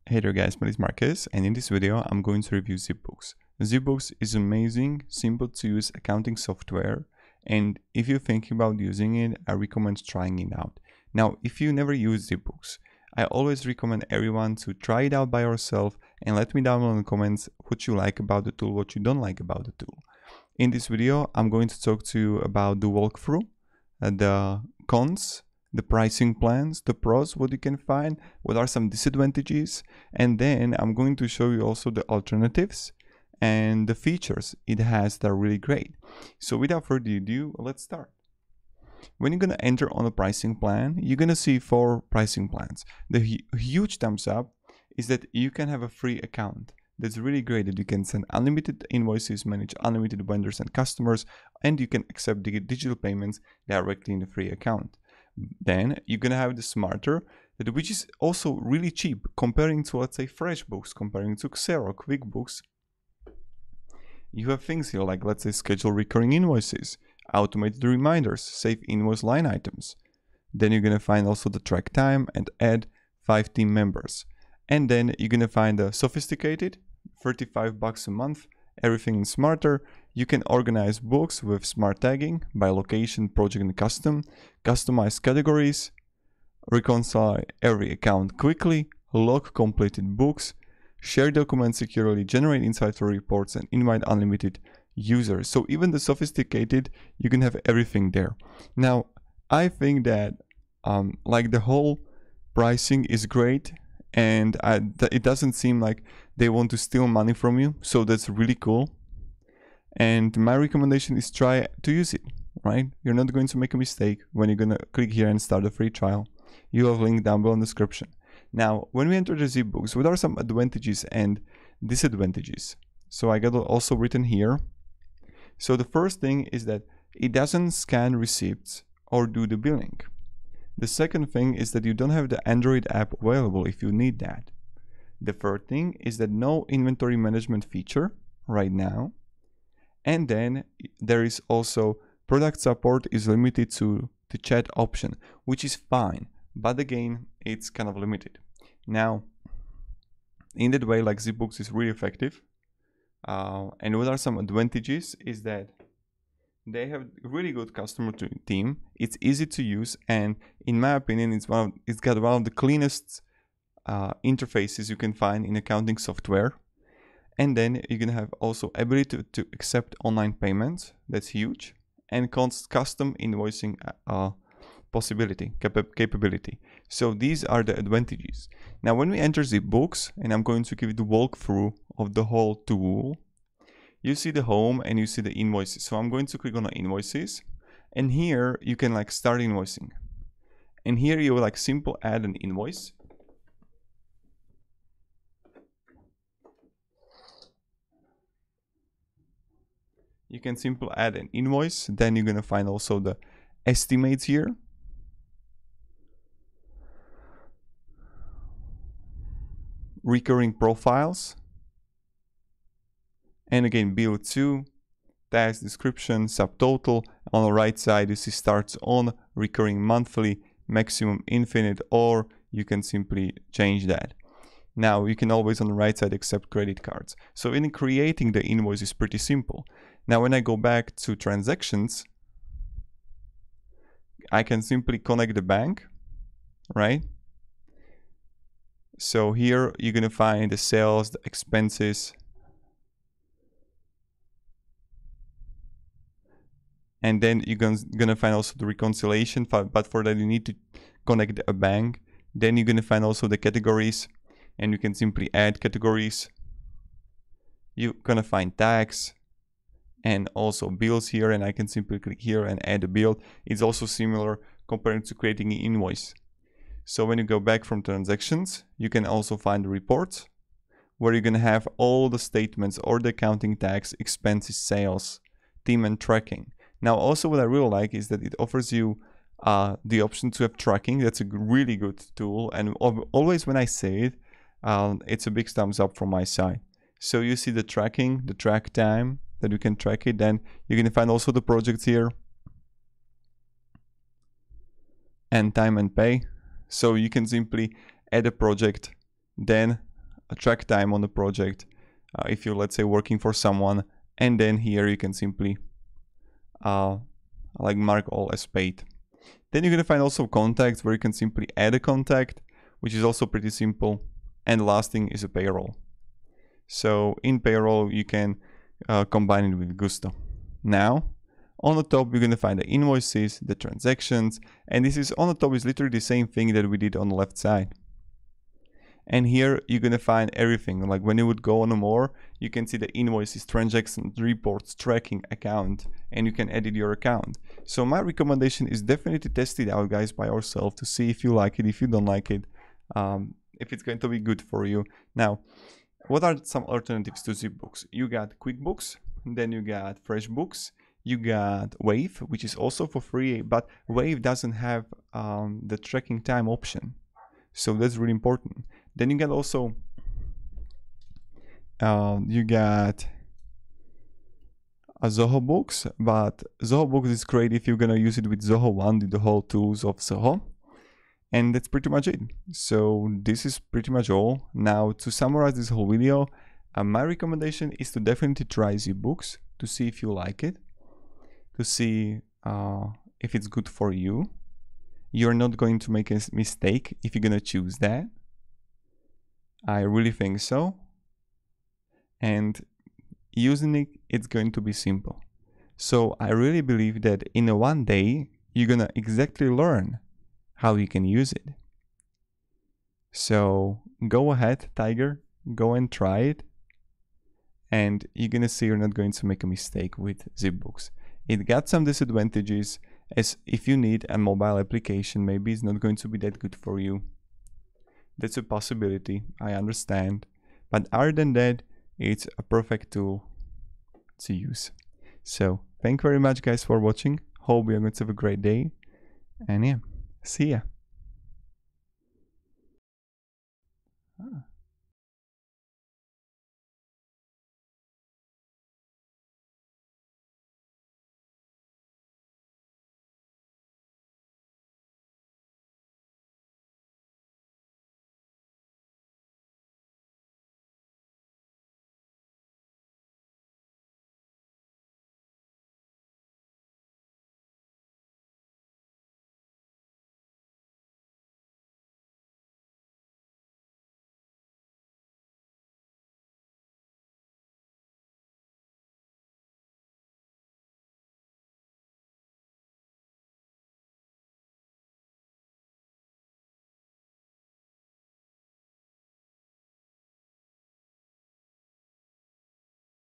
Hey there guys, my name is Marcus, and in this video I'm going to review ZipBooks. ZipBooks is amazing, simple to use accounting software, and if you're thinking about using it, I recommend trying it out. Now, if you never use ZipBooks, I always recommend everyone to try it out by yourself and let me down in the comments what you like about the tool, what you don't like about the tool. In this video, I'm going to talk to you about the walkthrough, the cons, the pricing plans, the pros, what you can find, what are some disadvantages, and then I'm going to show you also the alternatives and the features it has that are really great. So without further ado, let's start. When you're going to enter on a pricing plan, you're going to see 4 pricing plans. The huge thumbs up is that you can have a free account. That's really great that you can send unlimited invoices, manage unlimited vendors and customers, and you can accept digital payments directly in the free account. Then you're gonna have the smarter, which is also really cheap comparing to, let's say, FreshBooks, comparing to Xero, QuickBooks. You have things here like, let's say, schedule recurring invoices, automated reminders, save invoice line items. Then you're gonna find also the track time and add 5 team members. And then you're gonna find the sophisticated, $35 a month, everything is smarter. You can organize books with smart tagging by location, project, and custom, customize categories, reconcile every account quickly, log completed books, share documents securely, generate insider reports, and invite unlimited users. So even the sophisticated, you can have everything there. Now, I think that like the whole pricing is great, and it doesn't seem like they want to steal money from you, so that's really cool. And my recommendation is try to use it, right? You're not going to make a mistake when you're gonna click here and start a free trial. You have a link down below in the description. Now, when we enter the ZipBooks, what are some advantages and disadvantages? So I got also written here. So the first thing is that it doesn't scan receipts or do the billing. The second thing is that you don't have the Android app available if you need that. The third thing is that no inventory management feature right now. And then there is also product support is limited to the chat option, which is fine, but again, it's kind of limited. Now, in that way, like ZipBooks is really effective. And what are some advantages is that they have really good customer team. It's easy to use, and in my opinion, it's got one of the cleanest interfaces you can find in accounting software. And then you're gonna have also ability to accept online payments. That's huge, and custom invoicing capability. So these are the advantages. Now, when we enter ZipBooks, and I'm going to give you the walkthrough of the whole tool, you see the home and you see the invoices. So I'm going to click on the invoices, and here you can like start invoicing. And here you will like simple add an invoice. You can simply add an invoice. Then you're gonna find also the estimates here. Recurring profiles. And again, bill to, tax description, subtotal. On the right side, you see starts on, recurring monthly, maximum infinite, or you can simply change that. Now, you can always on the right side accept credit cards. So in creating the invoice is pretty simple. Now, when I go back to transactions, I can simply connect the bank, right? So here you're gonna find the sales, the expenses, and then you're gonna find also the reconciliation, but for that you need to connect a bank. Then you're gonna find also the categories, and you can simply add categories. You're gonna find tax and also bills here, and I can simply click here and add a bill. It's also similar compared to creating an invoice. So when you go back from transactions, you can also find the reports where you're gonna have all the statements or the accounting, tax, expenses, sales, team, and tracking. Now, also what I really like is that it offers you the option to have tracking. That's a really good tool, and always when I say it, it's a big thumbs up from my side. So you see the tracking, the track time, that you can track it. Then you can find also the projects here and time and pay. So you can simply add a project, then track time on the project if you're, let's say, working for someone, and then here you can simply like mark all as paid. Then you're gonna find also contacts, where you can simply add a contact, which is also pretty simple. And the last thing is a payroll. So in payroll you can combine it with Gusto. Now on the top you're gonna find the invoices, the transactions, and this is on the top is literally the same thing that we did on the left side. And here you're gonna find everything. Like when you would go on more, you can see the invoices, transactions, reports, tracking, account, and you can edit your account. So my recommendation is definitely test it out, guys, by yourself to see if you like it, if you don't like it, if it's going to be good for you. Now, what are some alternatives to ZipBooks? You got QuickBooks, then you got FreshBooks, you got Wave, which is also for free, but Wave doesn't have the tracking time option. So that's really important. Then you got also you got a Zoho Books, but Zoho Books is great if you're gonna use it with Zoho One, the whole tools of Zoho. And that's pretty much it. So this is pretty much all. Now to summarize this whole video, my recommendation is to definitely try ZipBooks to see if you like it, to see if it's good for you. You're not going to make a mistake if you're gonna choose that. I really think so. And using it, it's going to be simple. So I really believe that in one day, you're gonna exactly learn how you can use it. So go ahead, Tiger, go and try it. And you're gonna see you're not going to make a mistake with ZipBooks. It got some disadvantages, as if you need a mobile application, maybe it's not going to be that good for you. That's a possibility, I understand. But other than that, it's a perfect tool to use. So thank you very much, guys, for watching. Hope you're going to have a great day. And yeah, see ya.